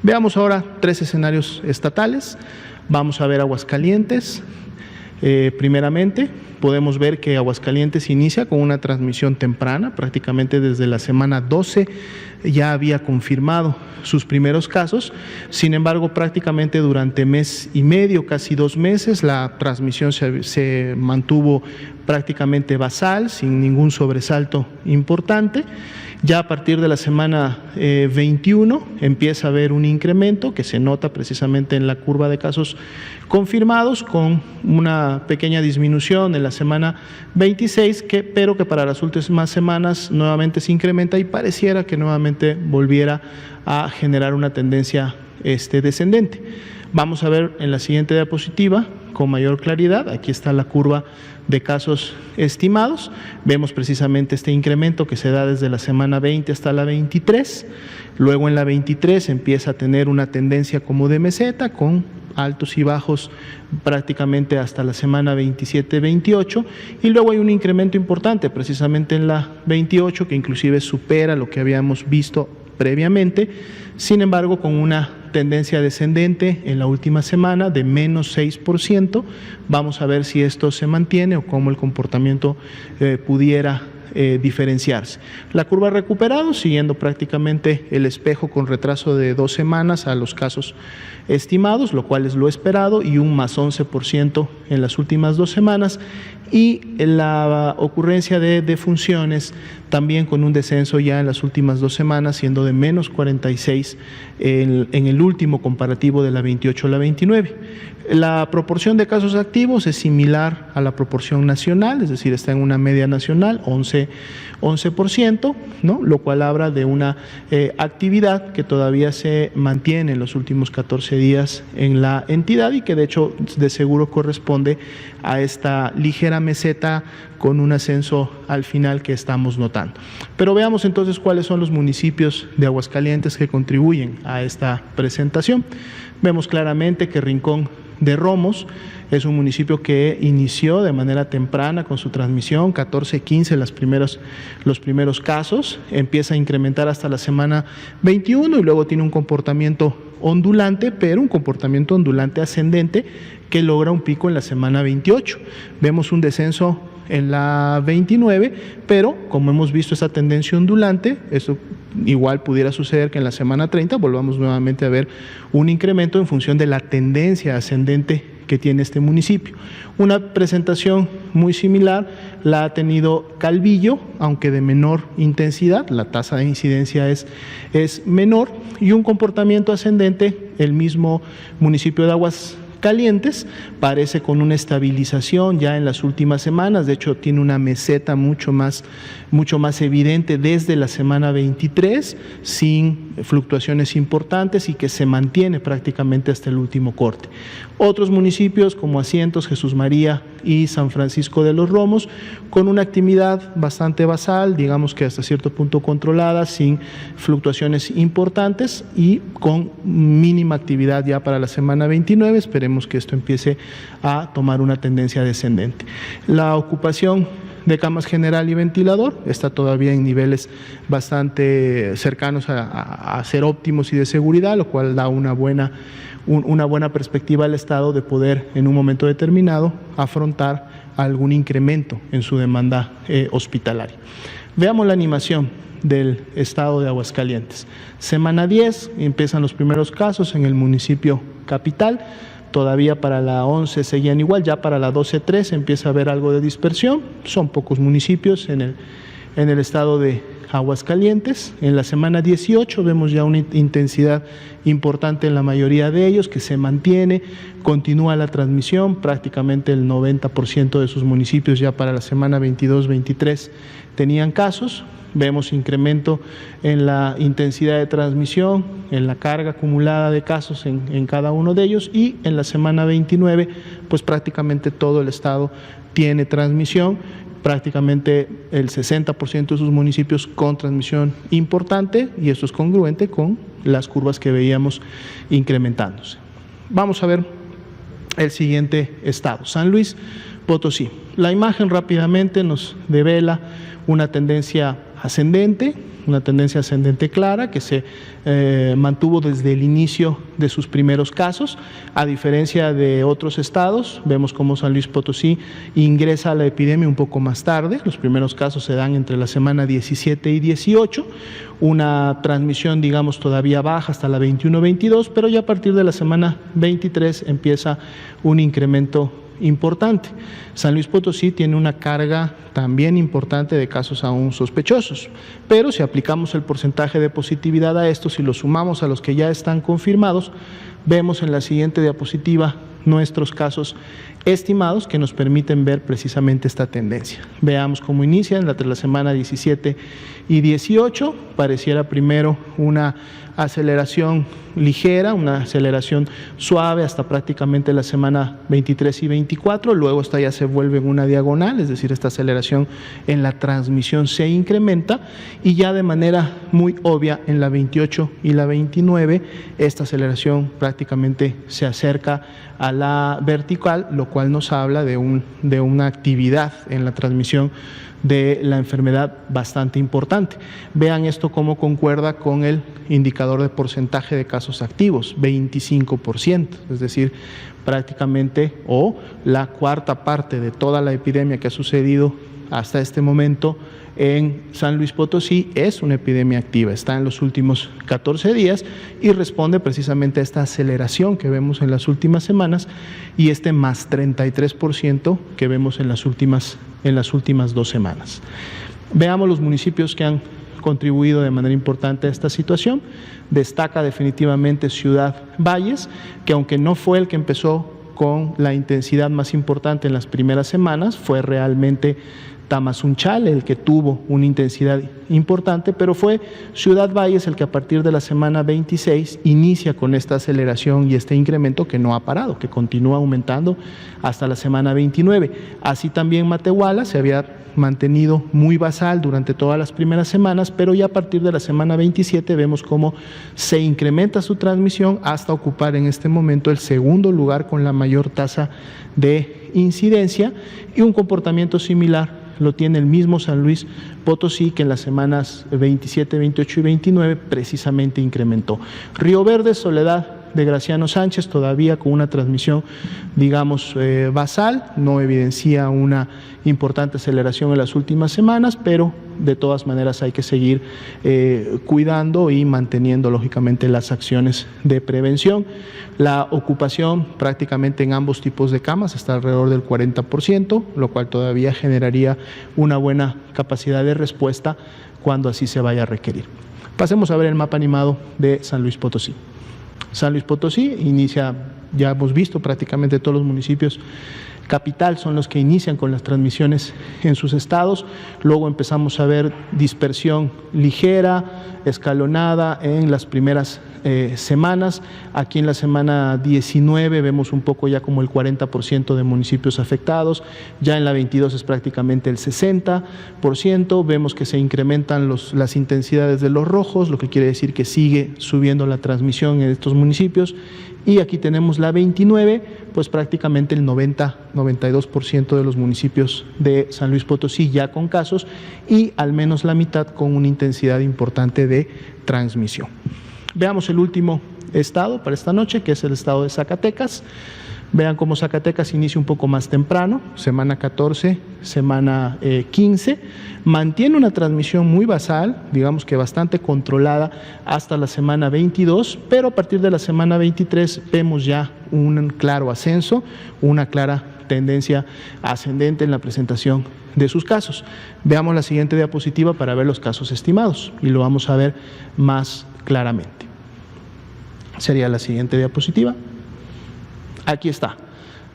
Veamos ahora 3 escenarios estatales. Vamos a ver Aguascalientes. Primeramente, podemos ver que Aguascalientes inicia con una transmisión temprana, prácticamente desde la semana 12 ya había confirmado sus primeros casos. Sin embargo, prácticamente durante mes y medio, casi 2 meses, la transmisión se mantuvo prácticamente basal, sin ningún sobresalto importante. Ya a partir de la semana 21 empieza a haber un incremento que se nota precisamente en la curva de casos confirmados, con una pequeña disminución en la semana 26, pero que para las últimas semanas nuevamente se incrementa y pareciera que nuevamente volviera a generar una tendencia descendente. Vamos a ver en la siguiente diapositiva con mayor claridad. Aquí está la curva de casos estimados. Vemos precisamente este incremento que se da desde la semana 20 hasta la 23. Luego en la 23 empieza a tener una tendencia como de meseta, con altos y bajos prácticamente hasta la semana 27-28, y luego hay un incremento importante precisamente en la 28, que inclusive supera lo que habíamos visto previamente. Sin embargo, con una tendencia descendente en la última semana de menos 6%. Vamos a ver si esto se mantiene o cómo el comportamiento pudiera diferenciarse. La curva ha recuperado, siguiendo prácticamente el espejo con retraso de 2 semanas a los casos estimados, lo cual es lo esperado, y un más 11% en las últimas 2 semanas, y la ocurrencia de defunciones también con un descenso ya en las últimas 2 semanas, siendo de menos 46 en el último comparativo de la 28 a la 29. La proporción de casos activos es similar a la proporción nacional, es decir, está en una media nacional, 11%, ¿no? Lo cual habla de una actividad que todavía se mantiene en los últimos 14 días en la entidad, y que de hecho de seguro corresponde a esta ligera meseta con un ascenso al final que estamos notando. Pero veamos entonces cuáles son los municipios de Aguascalientes que contribuyen a esta presentación. Vemos claramente que Rincón de Romos es un municipio que inició de manera temprana con su transmisión, 14-15 los primeros casos, empieza a incrementar hasta la semana 21 y luego tiene un comportamiento ondulante, pero un comportamiento ondulante ascendente que logra un pico en la semana 28. Vemos un descenso en la 29, pero como hemos visto esa tendencia ondulante, eso igual pudiera suceder que en la semana 30 volvamos nuevamente a ver un incremento en función de la tendencia ascendente que tiene este municipio. Una presentación muy similar la ha tenido Calvillo, aunque de menor intensidad, la tasa de incidencia es menor, y un comportamiento ascendente el mismo municipio de Aguascalientes, parece con una estabilización ya en las últimas semanas. De hecho tiene una meseta mucho más evidente desde la semana 23, sin fluctuaciones importantes, y que se mantiene prácticamente hasta el último corte. Otros municipios como Asientos, Jesús María y San Francisco de los Romos, con una actividad bastante basal, digamos que hasta cierto punto controlada, sin fluctuaciones importantes y con mínima actividad ya para la semana 29. Esperemos que esto empiece a tomar una tendencia descendente. La ocupación de camas general y ventilador está todavía en niveles bastante cercanos a ser óptimos y de seguridad, lo cual da una buena perspectiva al Estado de poder en un momento determinado afrontar algún incremento en su demanda hospitalaria. Veamos la animación del Estado de Aguascalientes. Semana 10 empiezan los primeros casos en el municipio capital. Todavía para la 11 seguían igual, ya para la 12-13 empieza a haber algo de dispersión. Son pocos municipios en el estado de Aguascalientes. En la semana 18 vemos ya una intensidad importante en la mayoría de ellos, que se mantiene, continúa la transmisión, prácticamente el 90% de sus municipios ya para la semana 22-23 tenían casos. Vemos incremento en la intensidad de transmisión, en la carga acumulada de casos en cada uno de ellos, y en la semana 29 pues prácticamente todo el estado tiene transmisión, prácticamente el 60% de sus municipios con transmisión importante, y esto es congruente con las curvas que veíamos incrementándose. Vamos a ver el siguiente estado, San Luis Potosí. La imagen rápidamente nos devela una tendencia ascendente, una tendencia ascendente clara que se mantuvo desde el inicio de sus primeros casos. A diferencia de otros estados, vemos cómo San Luis Potosí ingresa a la epidemia un poco más tarde. Los primeros casos se dan entre la semana 17 y 18, una transmisión, digamos, todavía baja hasta la 21-22, pero ya a partir de la semana 23 empieza un incremento importante. San Luis Potosí tiene una carga también importante de casos aún sospechosos, pero si aplicamos el porcentaje de positividad a estos y lo sumamos a los que ya están confirmados, vemos en la siguiente diapositiva nuestros casos estimados que nos permiten ver precisamente esta tendencia. Veamos cómo inicia entre la semana 17 y 18, pareciera primero una aceleración ligera, una aceleración suave hasta prácticamente la semana 23 y 24, luego esta ya se vuelve en una diagonal, es decir, esta aceleración en la transmisión se incrementa y ya de manera muy obvia en la 28 y la 29 esta aceleración prácticamente se acerca a la vertical, lo cual nos habla de una actividad en la transmisión de la enfermedad bastante importante. Vean esto cómo concuerda con el indicador de porcentaje de casos activos, 25%, es decir, prácticamente o la cuarta parte de toda la epidemia que ha sucedido hasta este momento en San Luis Potosí es una epidemia activa, está en los últimos 14 días y responde precisamente a esta aceleración que vemos en las últimas semanas y este más 33% que vemos en las últimas 2 semanas. Veamos los municipios que han contribuido de manera importante a esta situación. Destaca definitivamente Ciudad Valles, que aunque no fue el que empezó con la intensidad más importante en las primeras semanas, fue realmente Tamazunchale el que tuvo una intensidad importante, pero fue Ciudad Valles el que a partir de la semana 26 inicia con esta aceleración y este incremento que no ha parado, que continúa aumentando hasta la semana 29. Así también Matehuala se había mantenido muy basal durante todas las primeras semanas, pero ya a partir de la semana 27 vemos cómo se incrementa su transmisión hasta ocupar en este momento el segundo lugar con la mayor tasa de incidencia y un comportamiento similar lo tiene el mismo San Luis Potosí, que en las semanas 27, 28 y 29 precisamente incrementó. Río Verde, Soledad de Graciano Sánchez, todavía con una transmisión, digamos, basal, no evidencia una importante aceleración en las últimas semanas, pero de todas maneras hay que seguir cuidando y manteniendo lógicamente las acciones de prevención. La ocupación prácticamente en ambos tipos de camas está alrededor del 40%, lo cual todavía generaría una buena capacidad de respuesta cuando así se vaya a requerir. Pasemos a ver el mapa animado de San Luis Potosí. San Luis Potosí inicia, ya hemos visto prácticamente todos los municipios capital son los que inician con las transmisiones en sus estados, luego empezamos a ver dispersión ligera, escalonada en las primeras semanas. Aquí en la semana 19 vemos un poco ya como el 40% de municipios afectados, ya en la 22 es prácticamente el 60%, vemos que se incrementan las intensidades de los rojos, lo que quiere decir que sigue subiendo la transmisión en estos municipios, y aquí tenemos la 29, pues prácticamente el 90-92% de los municipios de San Luis Potosí ya con casos y al menos la mitad con una intensidad importante de transmisión. Veamos el último estado para esta noche, que es el estado de Zacatecas. Vean cómo Zacatecas inicia un poco más temprano, semana 14, semana 15, mantiene una transmisión muy basal, digamos que bastante controlada hasta la semana 22, pero a partir de la semana 23 vemos ya un claro ascenso, una clara tendencia ascendente en la presentación de sus casos. Veamos la siguiente diapositiva para ver los casos estimados y lo vamos a ver más claramente. Sería la siguiente diapositiva. Aquí está.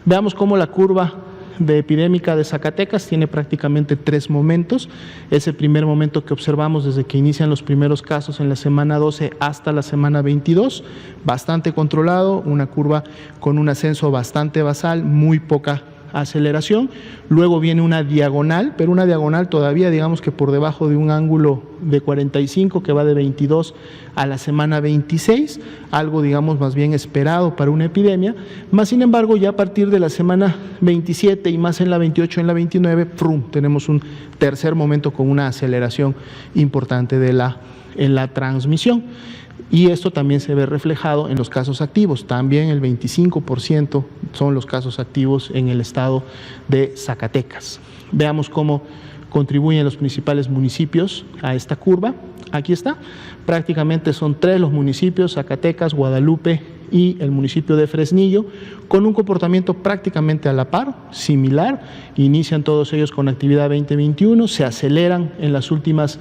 Veamos cómo la curva de epidémica de Zacatecas tiene prácticamente 3 momentos. Ese primer momento que observamos desde que inician los primeros casos en la semana 12 hasta la semana 22, bastante controlado, una curva con un ascenso bastante basal, muy poca aceleración, luego viene una diagonal, pero una diagonal todavía digamos que por debajo de un ángulo de 45 que va de 22 a la semana 26, algo digamos más bien esperado para una epidemia, más sin embargo ya a partir de la semana 27 y más en la 28, en la 29, ¡prum!, tenemos un tercer momento con una aceleración importante en la transmisión. Y esto también se ve reflejado en los casos activos. También el 25% son los casos activos en el estado de Zacatecas. Veamos cómo contribuyen los principales municipios a esta curva. Aquí está. Prácticamente son 3 los municipios: Zacatecas, Guadalupe y el municipio de Fresnillo, con un comportamiento prácticamente a la par, similar. Inician todos ellos con actividad 2021, se aceleran en las últimas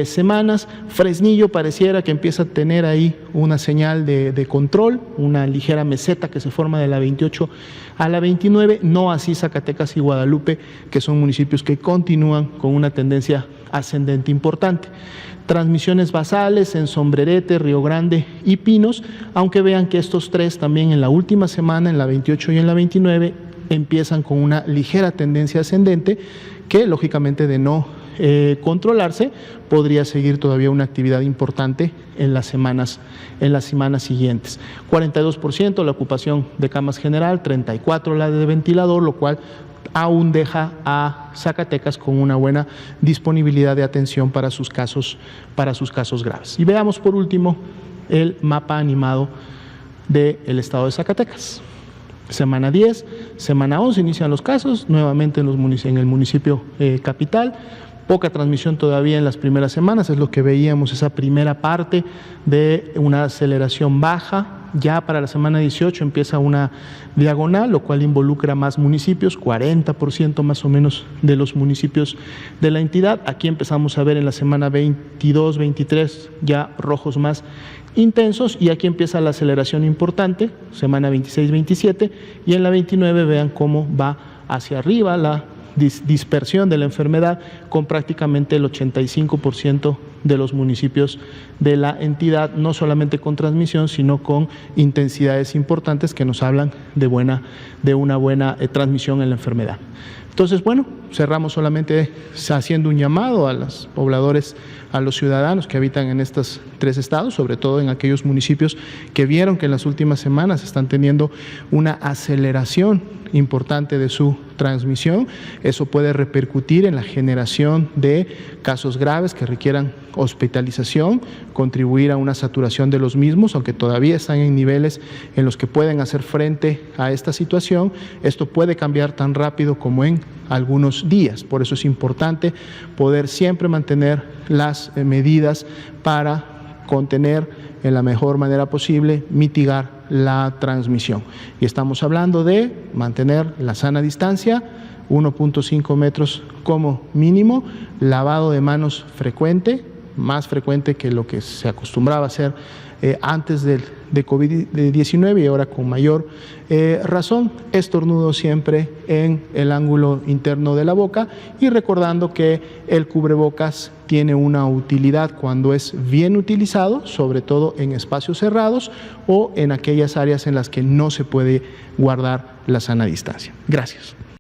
semanas. Fresnillo pareciera que empieza a tener ahí una señal de control, una ligera meseta que se forma de la 28 a la 29, no así Zacatecas y Guadalupe, que son municipios que continúan con una tendencia ascendente importante. Transmisiones basales en Sombrerete, Río Grande y Pinos, aunque vean que estos 3 también en la última semana, en la 28 y en la 29, empiezan con una ligera tendencia ascendente que lógicamente de no controlarse podría seguir todavía una actividad importante en las semanas siguientes. 42% la ocupación de camas general, 34% la de ventilador, lo cual aún deja a Zacatecas con una buena disponibilidad de atención para sus casos graves. Y veamos por último el mapa animado del estado de Zacatecas. Semana 10, semana 11 inician los casos, nuevamente en el municipio capital. Poca transmisión todavía en las primeras semanas, es lo que veíamos, esa primera parte de una aceleración baja. Ya para la semana 18 empieza una diagonal, lo cual involucra más municipios, 40% más o menos de los municipios de la entidad. Aquí empezamos a ver en la semana 22, 23 ya rojos más intensos, y aquí empieza la aceleración importante, semana 26, 27, y en la 29 vean cómo va hacia arriba la dispersión de la enfermedad, con prácticamente el 85% de los municipios de la entidad, no solamente con transmisión, sino con intensidades importantes que nos hablan de una buena transmisión en la enfermedad. Entonces, bueno, cerramos solamente haciendo un llamado a los pobladores, a los ciudadanos que habitan en estos 3 estados, sobre todo en aquellos municipios que vieron que en las últimas semanas están teniendo una aceleración importante de su transmisión. Eso puede repercutir en la generación de casos graves que requieran hospitalización, contribuir a una saturación de los mismos, aunque todavía están en niveles en los que pueden hacer frente a esta situación. Esto puede cambiar tan rápido como en algunos días. Por eso es importante poder siempre mantener las medidas para contener en la mejor manera posible, mitigar la transmisión. Y estamos hablando de mantener la sana distancia, 1.5 metros como mínimo, lavado de manos frecuente, más frecuente que lo que se acostumbraba a hacer antes de COVID-19 y ahora con mayor razón, estornudo siempre en el ángulo interno de la boca, y recordando que el cubrebocas tiene una utilidad cuando es bien utilizado, sobre todo en espacios cerrados o en aquellas áreas en las que no se puede guardar la sana distancia. Gracias.